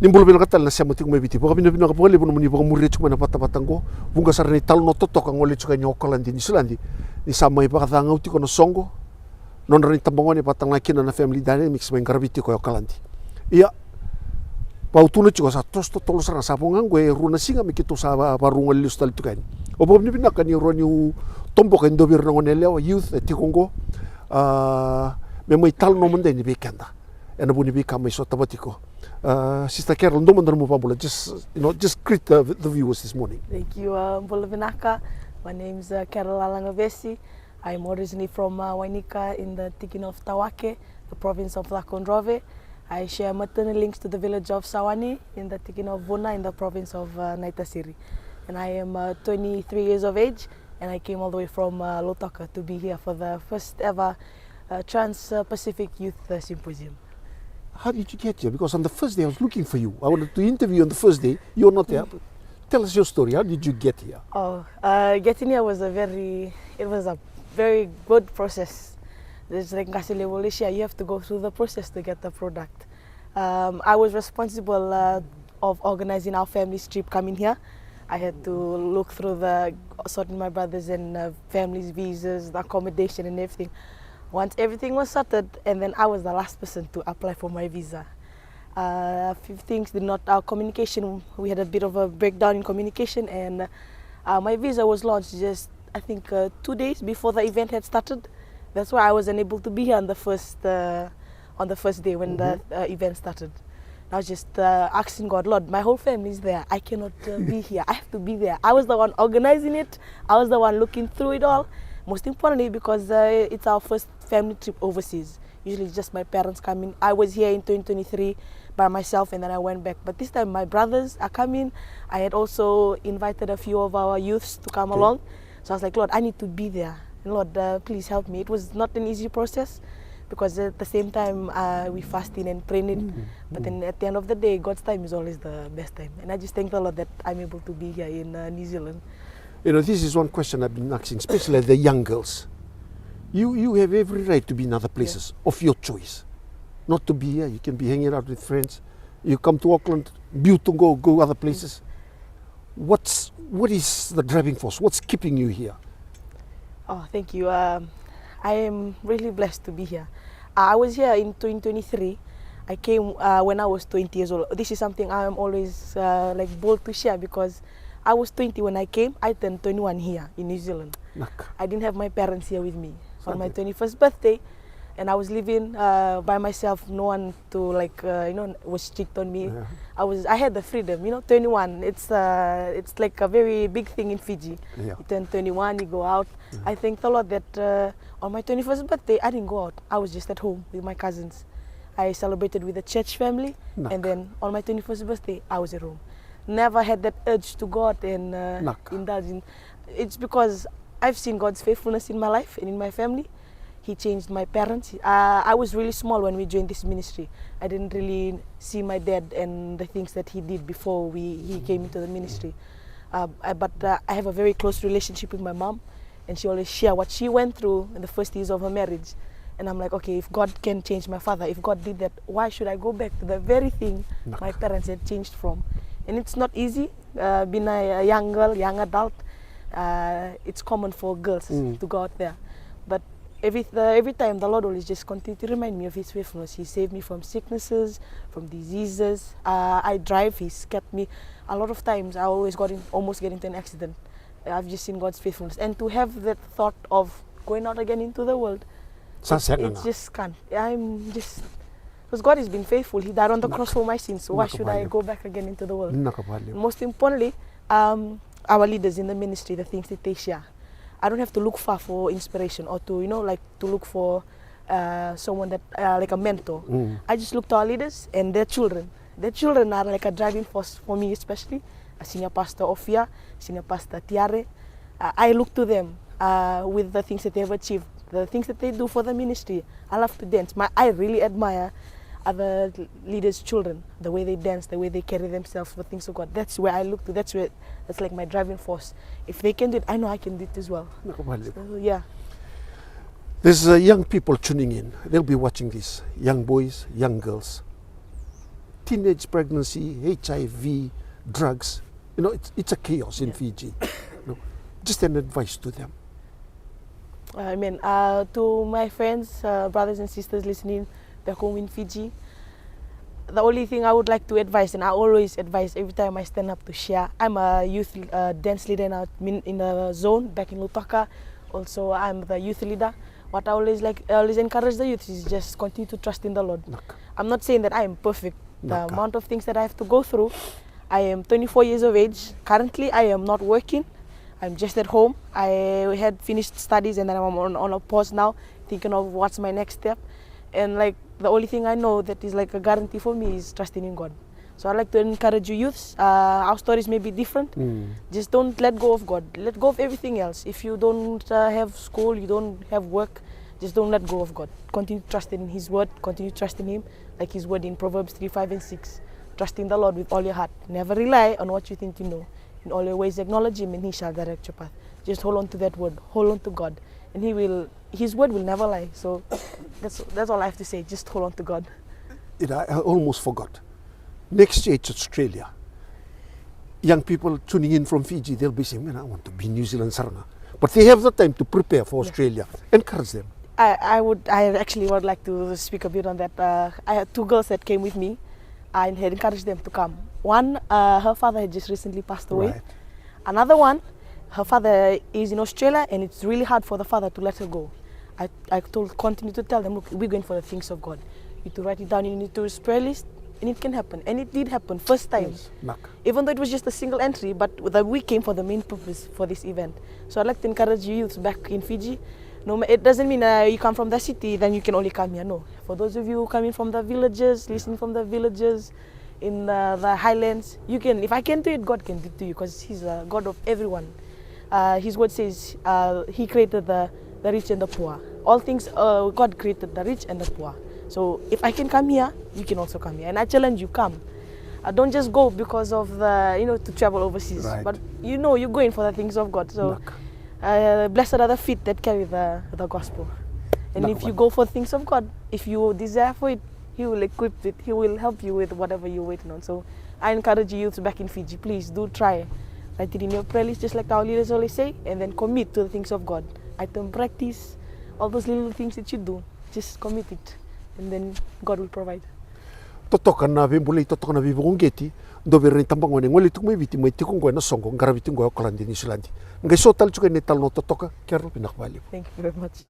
Nimbolo bina katal na siamo tingu mebiti. Boka bina ka pole bono muni boka muri chuma na pata-patango. Bunga sar ni talo no totok ang ngole chuka Auckland New Zealand. Ni sama iba ka ngau tiko no songo. Non rin tambangone patang nakina na family dynamics main karabiti ko Auckland. Iya. Pautuna chuka sa tos to tolo sar sa pongang gue runa singa mikito sa barunga lius tal tukan. Obo bina ka ni roni tombo ka ndobir no nele youth tikongo. Memoi talo no monde ni bekenda. Ena buni bika mai so tabatiko. Sister Carol, just greet the viewers this morning. Thank you, Mbula Vinaka. My name is Carol Alangavesi. I'm originally from Wainika in the Tikin of Tawake, the province of Lakondrove. I share maternal links to the village of Sawani in the Tikin of Vuna in the province of Naitasiri. And I am 23 years of age, and I came all the way from Lotoka to be here for the first ever Trans-Pacific Youth Symposium. How did you get here? Because on the first day I was looking for you. I wanted to interview you on the first day. You're not there. But tell us your story. How did you get here? Getting here was a very good process. There's like you have to go through the process to get the product. I was responsible of organizing our family's trip coming here. I had to look through sorting my brothers and family's visas, the accommodation and everything. Once everything was sorted, and then I was the last person to apply for my visa. A few things our communication, we had a bit of a breakdown in communication, and my visa was launched just, I think, 2 days before the event had started. That's why I was unable to be here on the first day when the event started. I was just asking God, Lord, my whole family is there. I cannot be here. I have to be there. I was the one organizing it. I was the one looking through it all. Most importantly, because it's our first family trip overseas. Usually just my parents coming. I was here in 2023 by myself, and then I went back. But this time my brothers are coming. I had also invited a few of our youths to come along. So I was like, Lord, I need to be there. And Lord, please help me. It was not an easy process because at the same time we fasting and praying. But then at the end of the day, God's time is always the best time. And I just thank the Lord that I'm able to be here in New Zealand. You know, this is one question I've been asking, especially the young girls. You have every right to be in other places of your choice. Not to be here, you can be hanging out with friends. You come to Auckland, beautiful, go other places. What is the driving force? What's keeping you here? Oh, thank you. I am really blessed to be here. I was here in 2023. I came when I was 20 years old. This is something I am always bold to share because I was 20 when I came. I turned 21 here in New Zealand. I didn't have my parents here with me on my 21st birthday, and I was living by myself. No one was strict on me. I had the freedom. 21. It's like a very big thing in Fiji. You turn 21, you go out. I thank the Lord that on my 21st birthday I didn't go out. I was just at home with my cousins. I celebrated with the church family, and then on my 21st birthday I was at home. Never had that urge to go out and indulge in. It's because I've seen God's faithfulness in my life and in my family. He changed my parents. I was really small when we joined this ministry. I didn't really see my dad and the things that he did before he came into the ministry. But I have a very close relationship with my mom, and she always shares what she went through in the first years of her marriage. And I'm like, okay, if God can change my father, if God did that, why should I go back to the very thing my parents had changed from? And it's not easy, being a young girl, young adult. It's common for girls to go out there. But every time the Lord always just continue to remind me of His faithfulness. He saved me from sicknesses, from diseases. I drive, He's kept me. A lot of times I always almost get into an accident. I've just seen God's faithfulness. And to have that thought of going out again into the world, it just can't. Because God has been faithful. He died on the cross for my sins. So why should I go back again into the world? Most importantly, our leaders in the ministry, the things that they share. I don't have to look far for inspiration or to look for someone that like a mentor. I just look to our leaders and their children. Their children are like a driving force for me, especially. Senior Pastor Ofia, Senior Pastor Tiare. I look to them with the things that they have achieved, the things that they do for the ministry. I love to dance. I really admire other leaders' children, the way they dance, the way they carry themselves for things of God. That's where I look to. That's like my driving force. If they can do it, I know I can do it as well. So, yeah. There's young people tuning in. They'll be watching this. Young boys, young girls. teenage pregnancy, HIV, drugs. You know, it's a chaos in Fiji. You know, just an advice to them. I mean, to my friends, brothers and sisters listening back home in Fiji, the only thing I would like to advise, and I always advise every time I stand up to share, I'm a youth dance leader in the zone back in Lutaka. Also, I'm the youth leader. What I always encourage the youth is just continue to trust in the Lord. I'm not saying that I am perfect. The amount of things that I have to go through. I am 24 years of age. Currently, I am not working. I'm just at home. I had finished studies and then I'm on a pause now, thinking of what's my next step. And like the only thing I know that is like a guarantee for me is trusting in God. So I'd like to encourage you youths. Our stories may be different. Just don't let go of God. Let go of everything else. If you don't have school, you don't have work, just don't let go of God. Continue trusting in His word. Continue trusting Him, like His word in Proverbs 3, 5, and 6. Trust in the Lord with all your heart. Never rely on what you think you know. In all your ways acknowledge Him and He shall direct your path. Just hold on to that word. Hold on to God. And His word will never lie. So that's all I have to say. Just hold on to God. You know, I almost forgot. Next year it's Australia. Young people tuning in from Fiji, they'll be saying, man, I want to be New Zealand Saranga. But they have the time to prepare for Australia. Encourage them. I actually would like to speak a bit on that. I had two girls that came with me. I had encouraged them to come. One, her father had just recently passed away. Right. Another one, her father is in Australia and it's really hard for the father to let her go. I continue to tell them, look, we're going for the things of God. You need to write it down, you need to prayer list, and it can happen. And it did happen, first time. Yes. Even though it was just a single entry, but we came for the main purpose for this event. So I'd like to encourage you youths back in Fiji. No, it doesn't mean you come from the city, then you can only come here. No. For those of you coming from the villages, listening from the villages, in the highlands, you can. If I can do it, God can do it to you, because He's a God of everyone. His word says He created the rich and the poor. All things, God created the rich and the poor. So if I can come here, you can also come here. And I challenge you, come. Don't just go because of to travel overseas. Right. But you're going for the things of God. So blessed are the feet that carry the gospel. And if you go for things of God, if you desire for it, He will equip it. He will help you with whatever you're waiting on. So I encourage you to back in Fiji. Please do try. Write it in your prayer list, just like our leaders always say, and then commit to the things of God. Item practice, all those little things that you do, just commit it, and then God will provide. Totoka na vimbuli totoka na vivongeti do verni tambangone ngoli tu mai viti mai tikongwe na songo ngara viti ngoi Auckland ni Silandi. Ngai so tal chuka ne tal no totoka kerro pinak value. Thank you very much.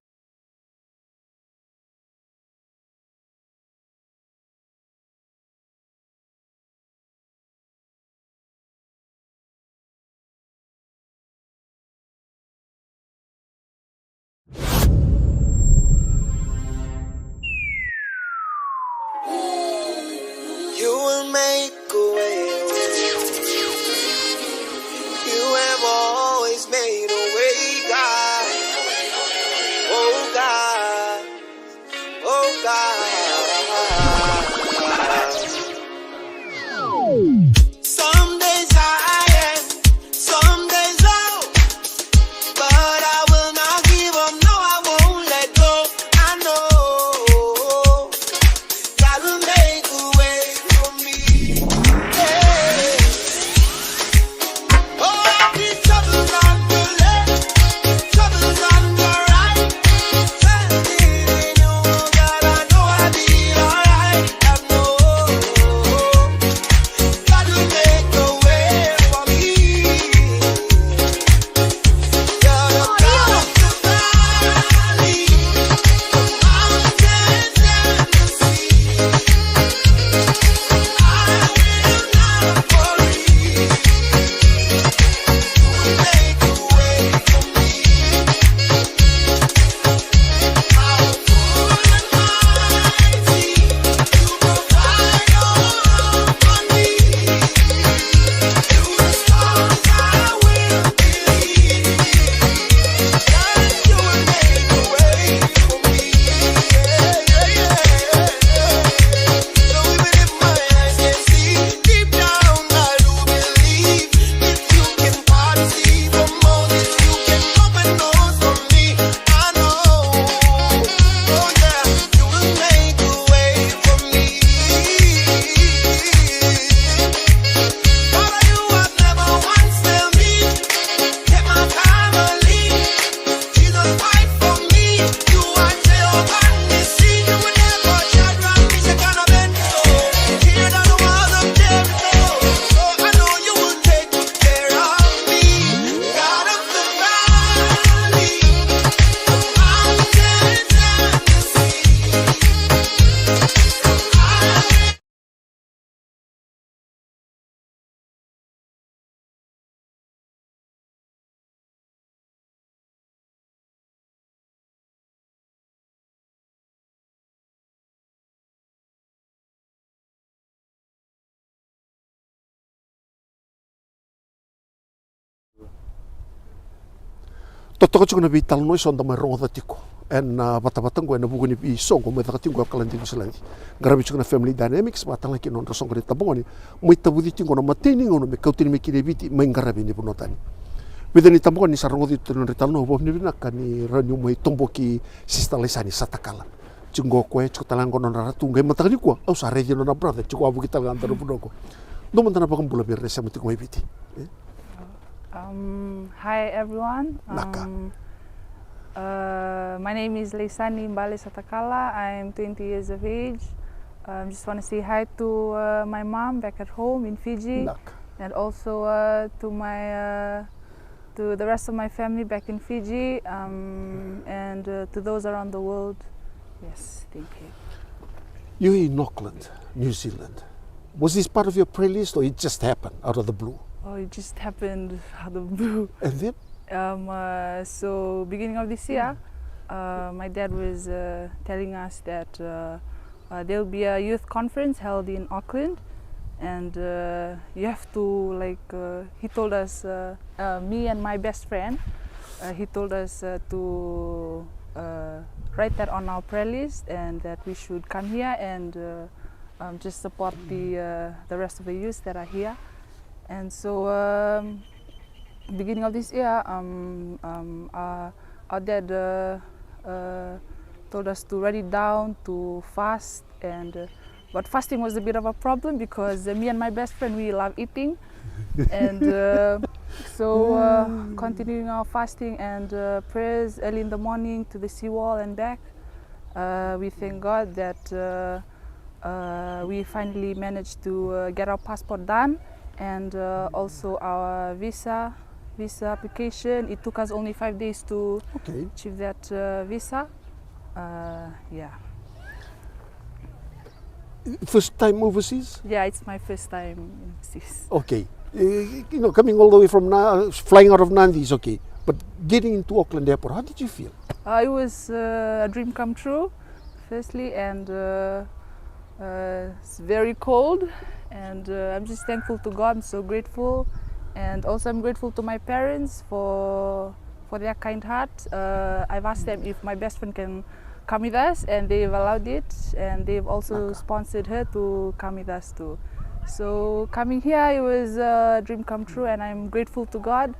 You will make a way. You have always made a way, God. Oh, Totoko tiko na vi talno iso nda mai rongo tiko. En bata-batango en buguni i songo mai takatingo Auckland New Zealand. Garabi tiko na family dynamics batanga ki non songo ni taboni. Mai tabudi tingo na matini ngono me kautini me kire viti mai garabi ni bunotani. Beda ni taboni sa rongo dito ni talno bo ni vinaka ni ranyu mai tomboki sista lesani satakala. Tingo ko e tiko talango non ratu ngai matani ko au sa redi no na brother tiko abu kita ganta no bunoko. Do mantana pa kumbula bir resa mati ko mai viti. Hi everyone. Naka. My name is Leisani Mbale Satakala. I'm 20 years of age. Just want to say hi to my mom back at home in Fiji, Naka. and also to the rest of my family back in Fiji, and to those around the world. Yes, thank you. You're in Auckland, New Zealand. Was this part of your prayer list or it just happened out of the blue? Oh, it just happened out of the blue. And then? So beginning of this year, my dad was telling us that there'll be a youth conference held in Auckland, and you have to he told us, me and my best friend, he told us to write that on our prayer list, and that we should come here and just support the rest of the youth that are here. And so beginning of this year, our dad told us to write it down, to fast, and but fasting was a bit of a problem because me and my best friend, we love eating, and so continuing our fasting and prayers early in the morning to the seawall and back, we thank God that we finally managed to get our passport done, and also our visa application. It took us only 5 days to achieve that visa. Yeah. First time overseas? Yeah, it's my first time overseas. Okay. Coming all the way from flying out of Nandi is okay. But getting into Auckland Airport, how did you feel? It was a dream come true, firstly, and it's very cold. And I'm just thankful to God. I'm so grateful. And also I'm grateful to my parents for their kind heart. I've asked them if my best friend can come with us, and they've allowed it, and they've also sponsored her to come with us too. So coming here, it was a dream come true, and I'm grateful to God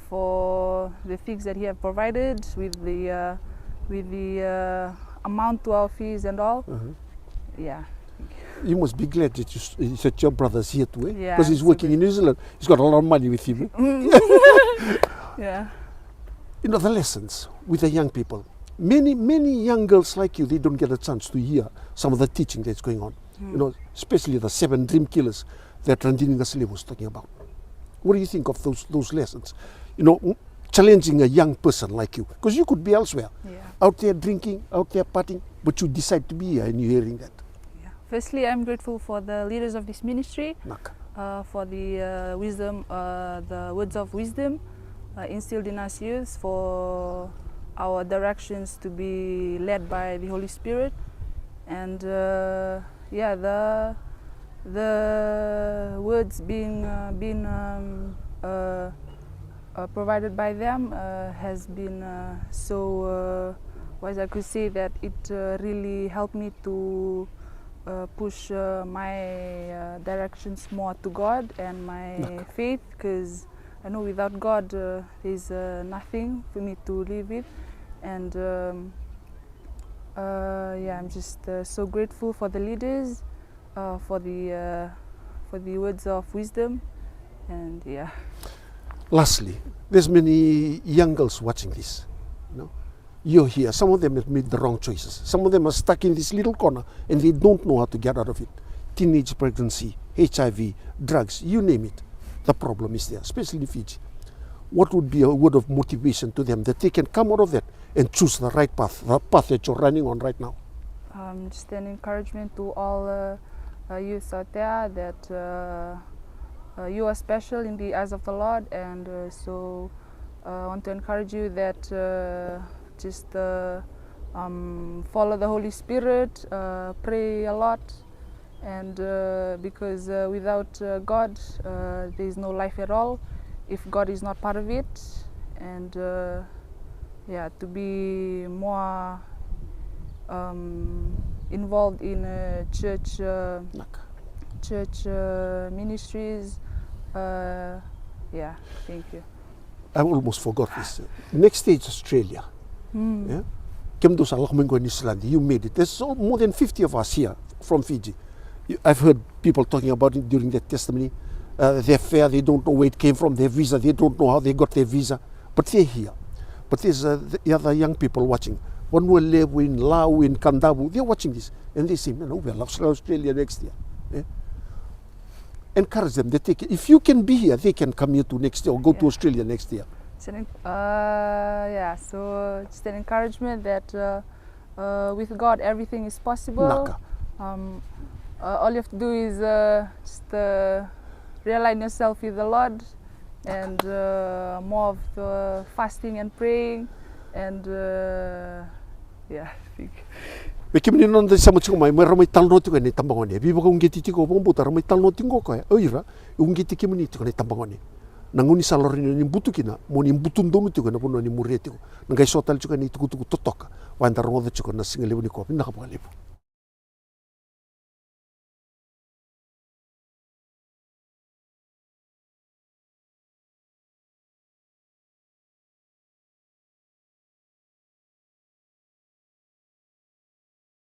for the things that He have provided with the amount to our fees and all. Yeah. You must be glad that your brother's here too, eh? Yeah, Because he's working in New Zealand. He's got a lot of money with him. Yeah. You know, the lessons with the young people. Many young girls like you, they don't get a chance to hear some of the teaching that's going on. You know, especially the 7 dream killers that Randini Ngasile was talking about. What do you think of those lessons? You know, challenging a young person like you. Because you could be elsewhere. Yeah. Out there drinking, out there partying, but you decide to be here and you're hearing that. Firstly, I'm grateful for the leaders of this ministry, for the wisdom, the words of wisdom instilled in us youth, for our directions to be led by the Holy Spirit, and yeah, the words being provided by them has been so wise. I could say that it really helped me to push my directions more to God and my faith, because I know without God there's nothing for me to live with, and yeah, I'm just so grateful for the leaders, for the words of wisdom, and yeah. Lastly, there's many young girls watching this. You know, you're here. Some of them have made the wrong choices. Some of them are stuck in this little corner and they don't know how to get out of it. Teenage pregnancy, HIV, drugs, you name it. The problem is there, especially in Fiji. What would be a word of motivation to them that they can come out of that and choose the right path, the path that you're running on right now? Just an encouragement to all youth out there that you are special in the eyes of the Lord, and so I want to encourage you that just follow the Holy Spirit, pray a lot, and because without God there is no life at all if God is not part of it, and to be more involved in church Naka. ministries. Thank you. I almost forgot this. Next stage, Australia. Yeah? Kem dos alak mengo in Iceland. You made it. There's more than 50 of us here from Fiji. I've heard people talking about it during their testimony. Their fare, they don't know where it came from. Their visa, they don't know how they got their visa. But they're here. But there's the other young people watching. One will live in Laos, in Kandavu. They're watching this. And they say, we'll Australia next year. Yeah? Encourage them. They take it. If you can be here, they can come here to next year or go to Australia next year. So just an encouragement that with God everything is possible. Naka. All you have to do is just realign yourself with the Lord, and more of fasting and praying, and I think. Me kimi non de sama chuma me ramai talno tu ni tambangone bi bako ngeti tiko bombo tar ramai talno tingo ko oira ungeti kimi ni tu ni tambangone nanguni salori ni butukina mo ni butundonu tu na pono ni mureti ko ngai sotal tu ni tuku totoka wanda rongo tu na singale ni ko na ka